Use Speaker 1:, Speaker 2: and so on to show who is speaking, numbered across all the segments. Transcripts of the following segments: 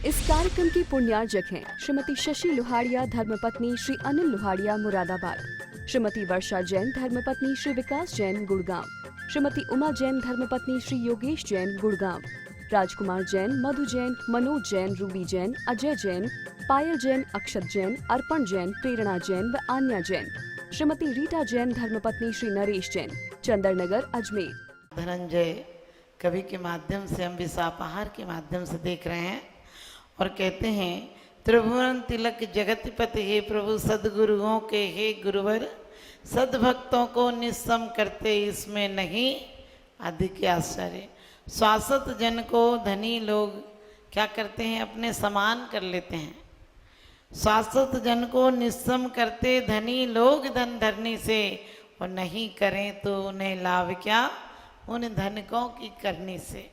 Speaker 1: इस कार्यक्रम की पुण्यार्जक हैं श्रीमती शशि लोहाड़िया धर्मपत्नी श्री अनिल लोहाड़िया मुरादाबाद, श्रीमती वर्षा जैन धर्मपत्नी श्री विकास जैन गुड़गांव, श्रीमती उमा जैन धर्मपत्नी श्री योगेश जैन गुड़गांव, राजकुमार जैन, मधु जैन, मनोज जैन, रूबी जैन, अजय जैन, पायल जैन, अक्षत जैन, अर्पण जैन, प्रेरणा जैन व आन्या जैन, श्रीमती रीटा जैन धर्मपत्नी श्री नरेश जैन, चंदरनगर अजमेर।
Speaker 2: धनंजय कवि के माध्यम से हम विसापहार के माध्यम से देख रहे हैं और कहते हैं, त्रिभुवन तिलक जगतपति हे प्रभु सदगुरुओं के हे गुरुवर, सदभक्तों को निस्सम करते इसमें नहीं अधिक आश्चर्य। स्वासत जन को धनी लोग क्या करते हैं, अपने समान कर लेते हैं। स्वासत जन को निस्सम करते धनी लोग धन धरनी से, और नहीं करें तो उन्हें लाभ क्या उन धनिकों की करनी से।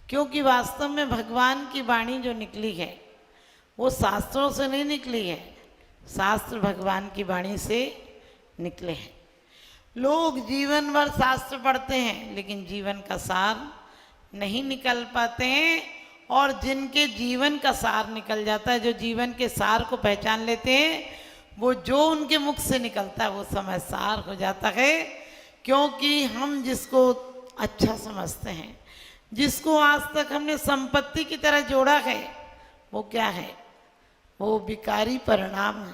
Speaker 2: क्योंकि वास्तव में भगवान की वाणी जो निकली है वो शास्त्रों से नहीं निकली है, शास्त्र भगवान की वाणी से निकले हैं। लोग जीवन भर शास्त्र पढ़ते हैं लेकिन जीवन का सार नहीं निकल पाते हैं, और जिनके जीवन का सार निकल जाता है, जो जीवन के सार को पहचान लेते हैं, वो जो उनके मुख से निकलता है वो समय सार हो जाता है। क्योंकि हम जिसको अच्छा समझते हैं, जिसको आज तक हमने संपत्ति की तरह जोड़ा है, वो क्या है, वो विकारी परिणाम है।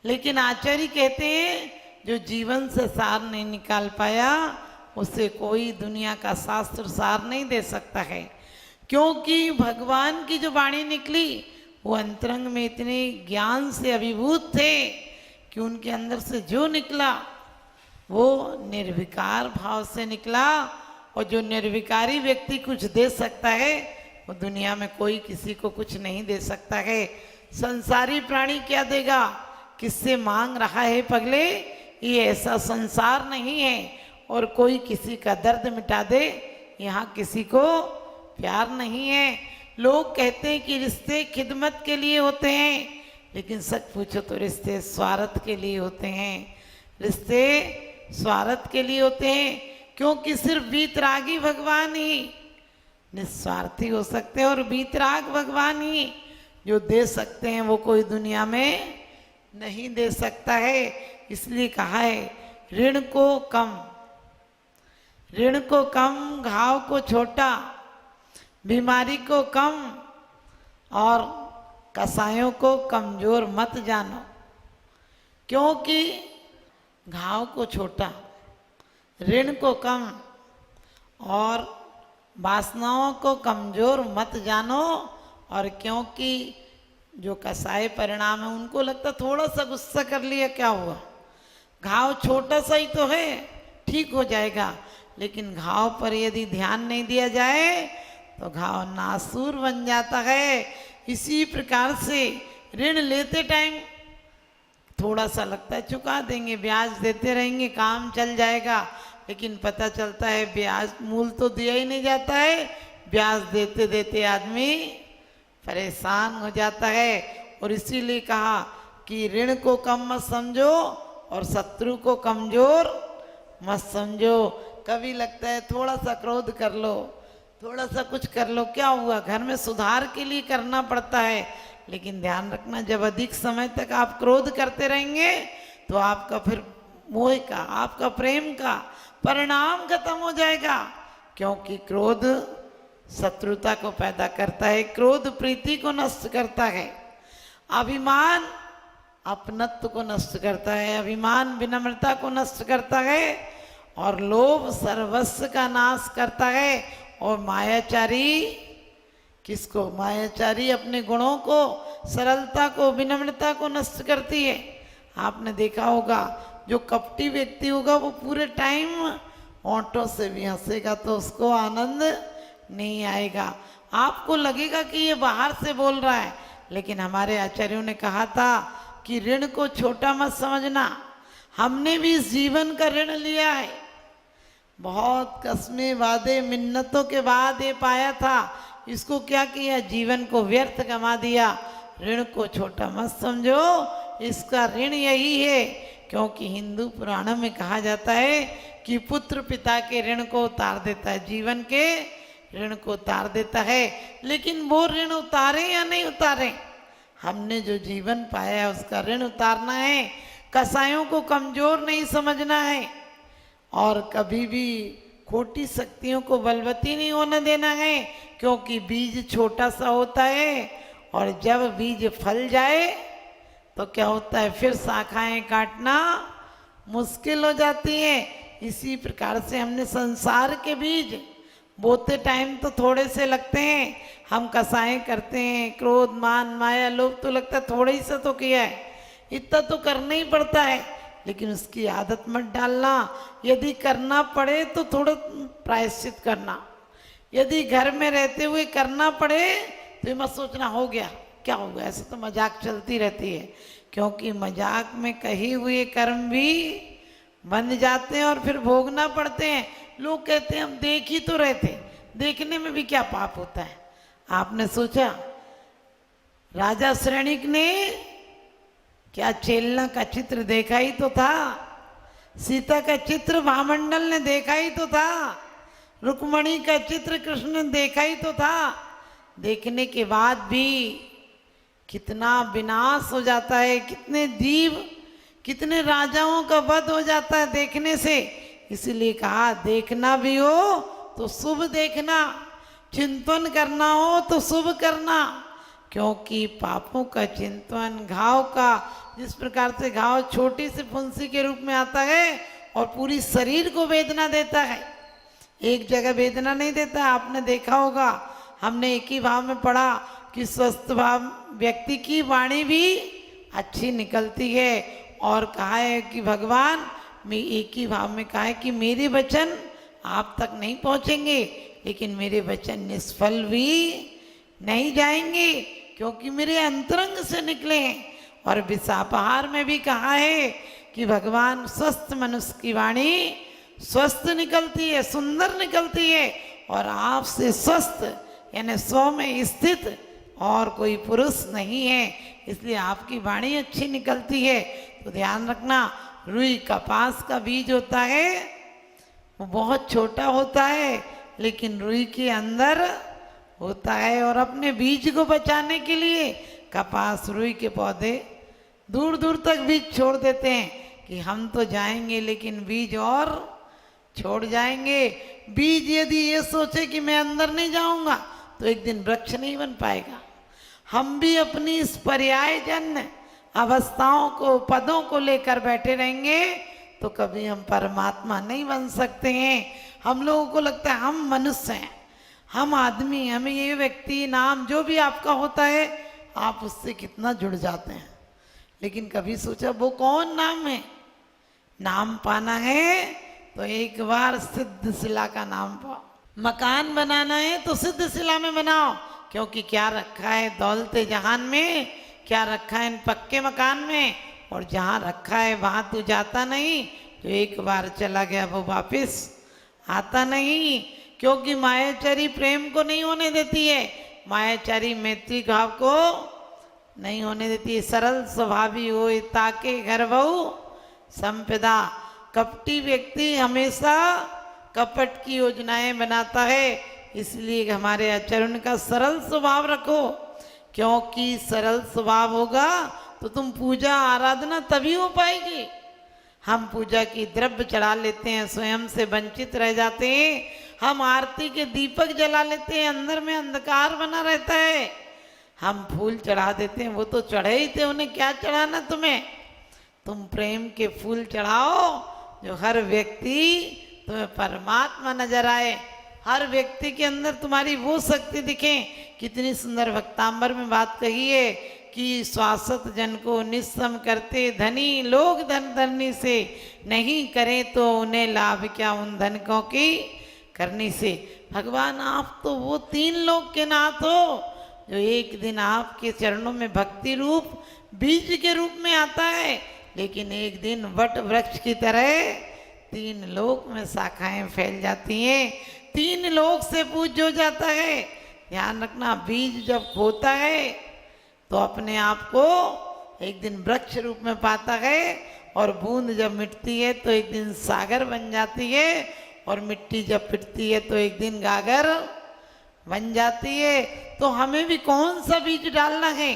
Speaker 2: लेकिन आचार्य कहते हैं, जो जीवन से सार नहीं निकाल पाया उसे कोई दुनिया का शास्त्र सार नहीं दे सकता है। क्योंकि भगवान की जो वाणी निकली वो अंतरंग में इतने ज्ञान से अभिभूत थे कि उनके अंदर से जो निकला वो निर्विकार भाव से निकला। और जो निर्विकारी व्यक्ति कुछ दे सकता है वो दुनिया में कोई किसी को कुछ नहीं दे सकता है। संसारी प्राणी क्या देगा, किससे मांग रहा है पगले, ये ऐसा संसार नहीं है। और कोई किसी का दर्द मिटा दे, यहाँ किसी को प्यार नहीं है। लोग कहते हैं कि रिश्ते खिदमत के लिए होते हैं, लेकिन सच पूछो तो रिश्ते स्वार्थ के लिए होते हैं। रिश्ते स्वार्थ के लिए होते हैं, क्योंकि सिर्फ वीतरागी भगवान ही निस्वार्थी हो सकते हैं, और वीतराग भगवान ही जो दे सकते हैं वो कोई दुनिया में नहीं दे सकता है। इसलिए कहा है, ऋण को कम, घाव को छोटा, बीमारी को कम और कसायों को कमजोर मत जानो। क्योंकि घाव को छोटा, ऋण को कम और वासनाओं को कमजोर मत जानो। और क्योंकि जो कसाय परिणाम है उनको लगता थोड़ा सा गुस्सा कर लिया क्या हुआ, घाव छोटा सा ही तो है, ठीक हो जाएगा। लेकिन घाव पर यदि ध्यान नहीं दिया जाए तो घाव नासूर बन जाता है। इसी प्रकार से ऋण लेते टाइम थोड़ा सा लगता है चुका देंगे, ब्याज देते रहेंगे, काम चल जाएगा, लेकिन पता चलता है ब्याज मूल तो दिया ही नहीं जाता है, ब्याज देते देते आदमी परेशान हो जाता है। और इसीलिए कहा कि ऋण को कम मत समझो और शत्रु को कमजोर मत समझो। कभी लगता है थोड़ा सा क्रोध कर लो, थोड़ा सा कुछ कर लो, क्या हुआ, घर में सुधार के लिए करना पड़ता है। लेकिन ध्यान रखना, जब अधिक समय तक आप क्रोध करते रहेंगे तो आपका फिर मोह का, आपका प्रेम का परिणाम खत्म हो जाएगा। क्योंकि क्रोध शत्रुता को पैदा करता है, क्रोध प्रीति को नष्ट करता है, अभिमान अपनत्व को नष्ट करता है, अभिमान विनम्रता को नष्ट करता है, और लोभ सर्वस्व का नाश करता है। और मायाचारी किसको, मायाचारी अपने गुणों को, सरलता को, विनम्रता को नष्ट करती है। आपने देखा होगा, जो कपटी व्यक्ति होगा वो पूरे टाइम होंठों से भी हंसेगा तो उसको आनंद नहीं आएगा। आपको लगेगा कि ये बाहर से बोल रहा है, लेकिन हमारे आचार्यों ने कहा था कि ऋण को छोटा मत समझना। हमने भी इस जीवन का ऋण लिया है, बहुत कस्में वादे मिन्नतों के बाद ये पाया था। इसको क्या किया, जीवन को व्यर्थ गंवा दिया। ऋण को छोटा मत समझो, इसका ऋण यही है। क्योंकि हिंदू पुराणों में कहा जाता है कि पुत्र पिता के ऋण को उतार देता है, जीवन के ऋण को उतार देता है। लेकिन वो ऋण उतारे या नहीं उतारे, हमने जो जीवन पाया है उसका ऋण उतारना है। कसायों को कमजोर नहीं समझना है और कभी भी खोटी शक्तियों को बलवती नहीं होने देना है, क्योंकि बीज छोटा सा होता है और जब बीज फल जाए तो क्या होता है, फिर शाखाएं काटना मुश्किल हो जाती है। इसी प्रकार से हमने संसार के बीज बोते टाइम तो थोड़े से लगते हैं, हम कसाएं करते हैं, क्रोध मान माया लोभ, तो लगता है थोड़े ही से तो किया है, इतना तो करना ही पड़ता है। लेकिन उसकी आदत मत डालना। यदि करना पड़े तो थोड़ा प्रायश्चित करना, यदि घर में रहते हुए करना पड़े तो ये मत सोचना हो गया क्या हो गया, ऐसे तो मजाक चलती रहती है। क्योंकि मजाक में कहे हुए कर्म भी बन जाते हैं और फिर भोगना पड़ते हैं। लोग कहते हैं हम देख ही तो रहे थे, देखने में भी क्या पाप होता है। आपने सोचा राजा श्रेणिक ने क्या चेलना का चित्र देखा ही तो था, सीता का चित्र भामंडल ने देखा ही तो था, रुक्मणी का चित्र कृष्ण ने देखा ही तो था। देखने के बाद भी कितना विनाश हो जाता है, कितने जीव, कितने राजाओं का वध हो जाता है देखने से। इसीलिए कहा देखना भी हो तो शुभ देखना, चिंतन करना हो तो शुभ करना। क्योंकि पापों का चिंतन घाव का, जिस प्रकार से घाव छोटी सी फुंसी के रूप में आता है और पूरी शरीर को वेदना देता है, एक जगह वेदना नहीं देता। आपने देखा होगा, हमने एक ही भाव में पढ़ा कि स्वस्थ भाव व्यक्ति की वाणी भी अच्छी निकलती है। और कहा है कि भगवान, मैं एक ही भाव में कहा है कि मेरे वचन आप तक नहीं पहुंचेंगे, लेकिन मेरे वचन निष्फल भी नहीं जाएंगे, क्योंकि मेरे अंतरंग से निकले हैं। और विसापहार में भी कहा है कि भगवान स्वस्थ मनुष्य की वाणी स्वस्थ निकलती है, सुंदर निकलती है, और आपसे स्वस्थ यानी स्व में स्थित और कोई पुरुष नहीं है, इसलिए आपकी वाणी अच्छी निकलती है। तो ध्यान रखना, रुई कपास का बीज होता है, वो बहुत छोटा होता है, लेकिन रुई के अंदर होता है। और अपने बीज को बचाने के लिए कपास रुई के पौधे दूर दूर तक बीज छोड़ देते हैं कि हम तो जाएंगे लेकिन बीज और छोड़ जाएंगे। बीज यदि ये सोचे कि मैं अंदर नहीं जाऊंगा तो एक दिन वृक्ष नहीं बन पाएगा। हम भी अपनी इस पर्यायजन्य अवस्थाओं को, पदों को लेकर बैठे रहेंगे तो कभी हम परमात्मा नहीं बन सकते हैं। हम लोगों को लगता है हम मनुष्य हैं, हम आदमी, हमें ये व्यक्ति नाम जो भी आपका होता है आप उससे कितना जुड़ जाते हैं। लेकिन कभी सोचा वो कौन नाम है? नाम पाना है तो एक बार सिद्ध शिला का नाम पाओ। मकान बनाना है तो सिद्ध शिला में बनाओ, क्योंकि क्या रखा है दौलते जहान में, क्या रखा है इन पक्के मकान में, और जहाँ रखा है वहाँ तू जाता नहीं, तो एक बार चला गया वो वापिस आता नहीं। क्योंकि मायाचारी प्रेम को नहीं होने देती है, मायाचारी मैत्री भाव को नहीं होने देती है। सरल स्वभावी हो ताके घर बहु संपदा। कपटी व्यक्ति हमेशा कपट की योजनाएं बनाता है, इसलिए हमारे आचरण का सरल स्वभाव रखो, क्योंकि सरल स्वभाव होगा तो तुम पूजा आराधना तभी हो पाएगी। हम पूजा की द्रव्य चढ़ा लेते हैं, स्वयं से वंचित रह जाते हैं। हम आरती के दीपक जला लेते हैं, अंदर में अंधकार बना रहता है। हम फूल चढ़ा देते हैं, वो तो चढ़े ही थे, उन्हें क्या चढ़ाना तुम्हें। तुम प्रेम के फूल चढ़ाओ जो हर व्यक्ति तुम्हें परमात्मा नजर आए, हर व्यक्ति के अंदर तुम्हारी वो शक्ति दिखे। कितनी सुंदर भक्तांबर में बात कही है कि स्वासत जन को निस्सम करते धनी लोग धन धरनी से, नहीं करें तो उन्हें लाभ क्या उन धनकों की करनी से। भगवान आप तो वो तीन लोग के नाथ हो जो एक दिन आपके चरणों में भक्ति रूप बीज के रूप में आता है, लेकिन एक दिन वट वृक्ष की तरह तीन लोक में शाखाएं फैल जाती हैं, तीन लोक से पूज्य हो जाता है। ध्यान रखना, बीज जब खोता है तो अपने आप को एक दिन वृक्ष रूप में पाता है, और बूंद जब मिटती है तो एक दिन सागर बन जाती है, और मिट्टी जब पिटती है तो एक दिन गागर बन जाती है, तो हमें भी कौन सा बीज डालना है?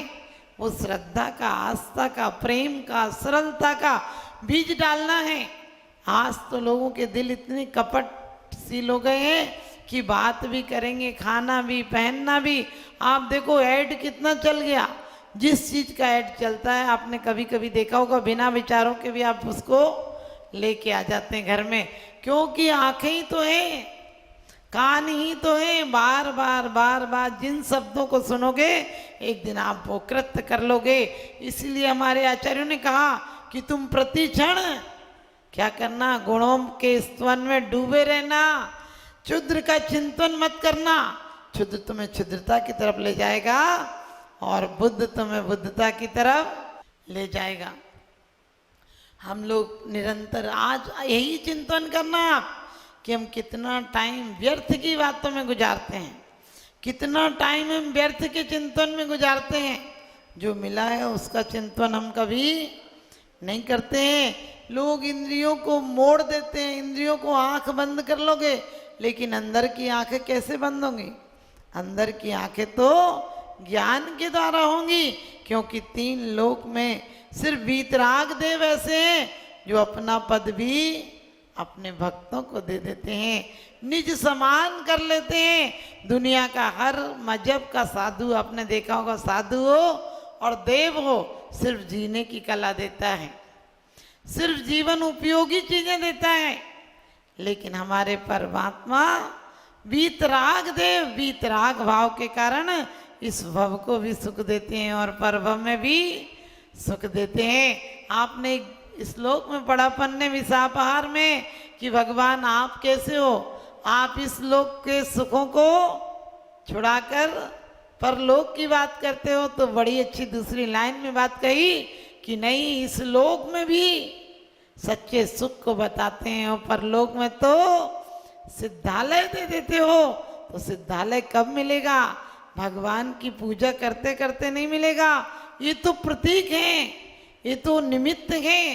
Speaker 2: वो श्रद्धा का, आस्था का, प्रेम का, सरलता का बीज डालना है। आज तो लोगों के दिल इतने कपटशील हो गए हैं कि बात भी करेंगे, खाना भी, पहनना भी। आप देखो ऐड कितना चल गया, जिस चीज का ऐड चलता है आपने कभी कभी देखा होगा, बिना विचारों के भी आप उसको लेके आ जाते हैं घर में, क्योंकि आंखें ही तो हैं, कान ही तो है। बार बार बार बार जिन शब्दों को सुनोगे एक दिन आप वो कृत्य कर लोगे। इसलिए हमारे आचार्यों ने कहा कि तुम प्रति क्षण क्या करना, गुणों के स्तवन में डूबे रहना, क्षुद्र का चिंतन मत करना। क्षुद्र तुम्हें क्षुद्रता की तरफ ले जाएगा और बुद्ध तुम्हें बुद्धता की तरफ ले जाएगा। हम लोग निरंतर आज यही चिंतन करना कि हम कितना टाइम व्यर्थ की बातों में गुजारते हैं, कितना टाइम हम व्यर्थ के चिंतन में गुजारते हैं। जो मिला है उसका चिंतन हम कभी नहीं करते हैं। लोग इंद्रियों को मोड़ देते हैं, इंद्रियों को आंख बंद कर लोगे, लेकिन अंदर की आंखें कैसे बंद होंगी? अंदर की आंखें तो ज्ञान के द्वारा होंगी, क्योंकि 3 लोक में सिर्फ वीतराग देव ऐसे हैं जो अपना पद भी अपने भक्तों को दे देते हैं, निज समान कर लेते हैं। दुनिया का हर मजहब का साधु आपने देखा होगा, साधु हो और देव हो, सिर्फ जीने की कला देता है, सिर्फ जीवन उपयोगी चीजें देता है। लेकिन हमारे परमात्मा वीतराग देव, वीतराग भाव के कारण इस भव को भी सुख देते हैं और परभव में भी सुख देते हैं। आपने इस श्लोक में पढ़ा पन्ने विसापहार में कि भगवान आप कैसे हो, आप इस लोक के सुखों को छुड़ाकर परलोक की बात करते हो। तो बड़ी अच्छी दूसरी लाइन में बात कही कि नहीं, इस लोक में भी सच्चे सुख को बताते हैं और परलोक में तो सिद्धालय दे देते हो। तो सिद्धालय कब मिलेगा? भगवान की पूजा करते करते नहीं मिलेगा। ये तो प्रतीक हैं, ये तो निमित्त हैं।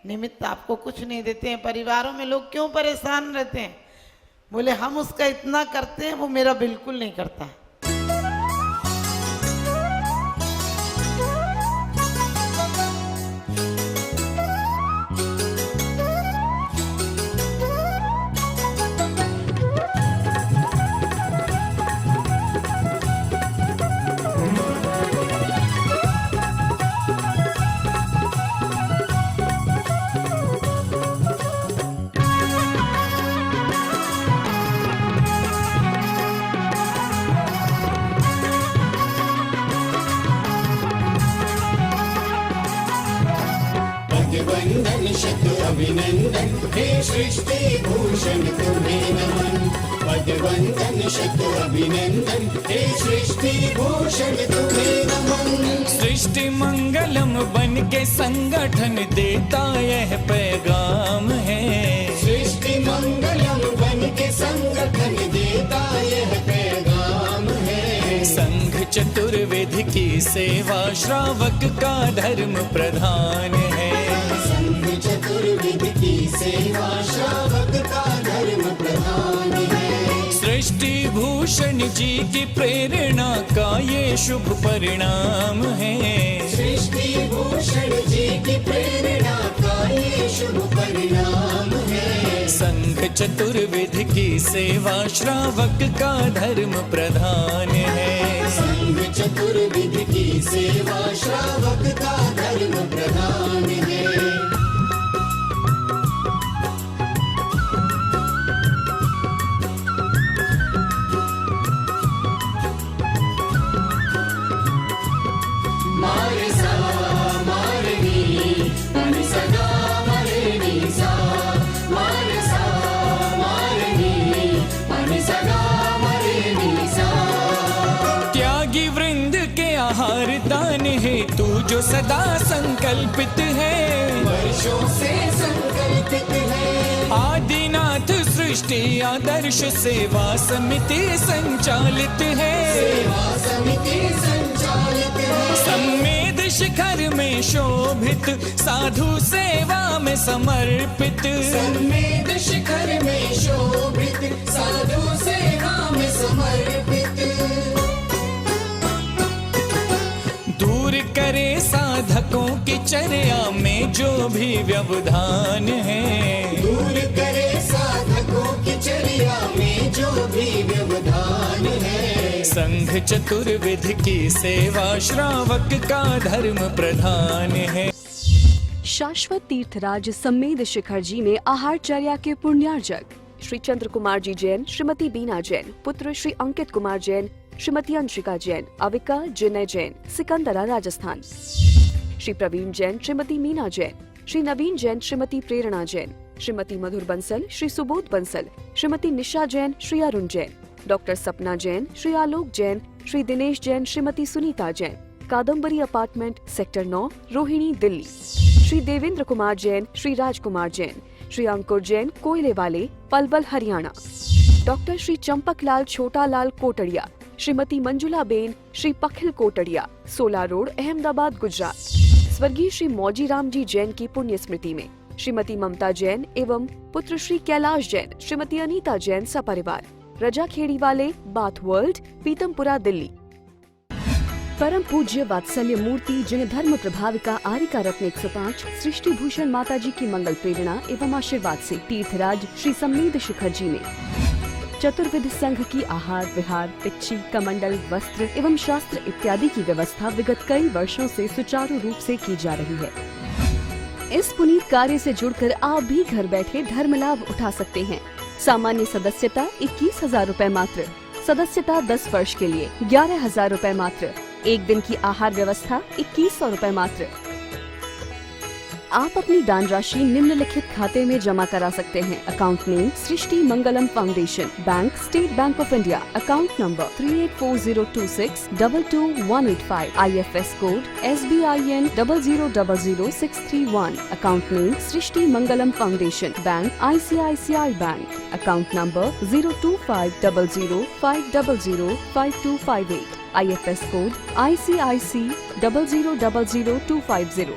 Speaker 2: निमित्त आपको कुछ नहीं देते हैं। परिवारों में लोग क्यों परेशान रहते हैं? बोले हम उसका इतना करते हैं, वो मेरा बिल्कुल नहीं करता है।
Speaker 3: वंदन शत अभिनंदन हे सृष्टि भूषण तुम्हें नमन। पद वंदन शत अभिनंदन हे सृष्टि भूषण तुम्हें नमन।
Speaker 4: सृष्टि मंगलम बन के संगठन देता यह पैगाम है।
Speaker 3: सृष्टि मंगलम बन के संगठन देता यह पैगाम है।
Speaker 4: संघ चतुर्वेद की सेवा श्रावक का धर्म प्रधान है।
Speaker 3: संघ चतुर्वेद की सेवा श्रावक का धर्म प्रधान है।
Speaker 4: सृष्टि भूषण जी की प्रेरणा का ये शुभ परिणाम है।
Speaker 3: सृष्टि भूषण जी की प्रेरणा का ये शुभ परिणाम है।
Speaker 4: संघ चतुर्वेद की सेवा श्रावक का धर्म प्रधान है।
Speaker 3: संघ चतुर्वेद की सेवा श्रावक का धर्म प्रधान है। मारे सा मारे नी मारे सदा मारे नी सा मारे सा मारे नी मारे सदा मारे नी सा।
Speaker 4: त्यागी वृंद के आहार दान है तू जो सदा संकल्पित है।
Speaker 3: वर्षों से संकल्पित है।
Speaker 4: आदिनाथ सृष्टि आदर्श सेवा समिति संचालित है।
Speaker 3: सेवा समिति संचालित है।
Speaker 4: सम्मेद शिखर में शोभित साधु सेवा में समर्पित।
Speaker 3: सम्मेद शिखर में शोभित साधु सेवा में समर्पित।
Speaker 4: साधकों की चर्या में जो भी व्यवधान है,
Speaker 3: दूर करे साधकों की चर्या में जो भी व्यवधान है।
Speaker 4: संघ चतुर्विध की सेवा श्रावक का धर्म प्रधान है।
Speaker 1: शाश्वत तीर्थराज सम्मेद शिखर जी में आहारचर्या के पुण्यार्जक श्री चंद्र कुमार जी जैन, श्रीमती बीना जैन, पुत्र श्री अंकित कुमार जैन, श्रीमती अंशिका जैन, अविका जिनय जैन, सिकंदरा राजस्थान। श्री प्रवीण जैन, श्रीमती मीना जैन, श्री नवीन जैन, श्रीमती प्रेरणा जैन, श्रीमती मधुर बंसल, श्री सुबोध बंसल, श्रीमती निशा जैन, श्री अरुण जैन, डॉक्टर सपना जैन, श्री आलोक जैन, श्री दिनेश जैन, श्रीमती सुनीता जैन, कादम्बरी अपार्टमेंट सेक्टर 9, रोहिणी, दिल्ली। श्री देवेंद्र कुमार जैन, श्री राजकुमार जैन, श्री अंकुर जैन, कोयले वाले, पलवल, हरियाणा। Doctor Shri Champaklal Chhotalal Kotadiya, Shrimati Manjula ben, Shri Pakhil Kotadiya, 16 road, Ahmedabad, Gujarat. स्वर्गीय श्री मौजीराम जी जैन की पुण्य स्मृति में श्रीमती ममता जैन एवं पुत्र श्री कैलाश जैन, श्रीमती अनीता जैन सपरिवार, रजा खेड़ी वाले, बाथ वर्ल्ड, पीतमपुरा, दिल्ली। परम पूज्य वात्सल्य मूर्ति जिन धर्म प्रभाविका आरिका रत्न 105 सृष्टि भूषण माता जी की मंगल प्रेरणा एवं आशीर्वाद से तीर्थराज श्री सम्मेद शिखर जी में चतुर्विध संघ की आहार विहार, पिच्छी, कमंडल, वस्त्र एवं शास्त्र इत्यादि की व्यवस्था विगत कई वर्षों से सुचारू रूप से की जा रही है। इस पुनीत कार्य से जुड़कर आप भी घर बैठे धर्म लाभ उठा सकते हैं। सामान्य सदस्यता 21,000 रूपए मात्र, सदस्यता 10 वर्ष के लिए 11,000 रूपए मात्र, एक दिन की आहार व्यवस्था 2100 रूपए मात्र। आप अपनी दान राशि निम्नलिखित खाते में जमा करा सकते हैं। Account name Srishti Mangalam foundation, bank state bank of India, account number 384026222185, IFS code SBIN 0000631, account name Srishti Mangalam foundation, bank ICICI bank, account number 02500500528, IFS code ICIC 0000250,